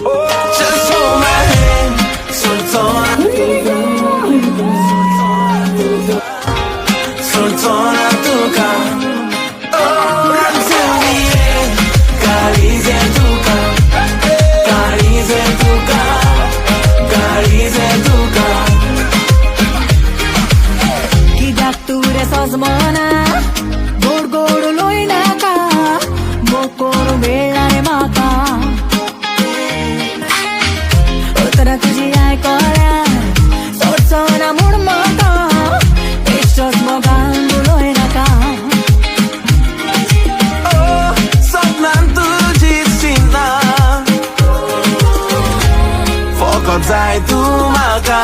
Just hold my hand, soltona tu ka. Oh, until the end, caricia tu ka, caricia tu ka, caricia tu ka. Kidature sosmona, gor gor loina ka, bokor belare maka. Utara tuji ai kora, soltona murmaka, estos mogandu loina ka. Oh, sopnan tuji sina, focus ai tu maka.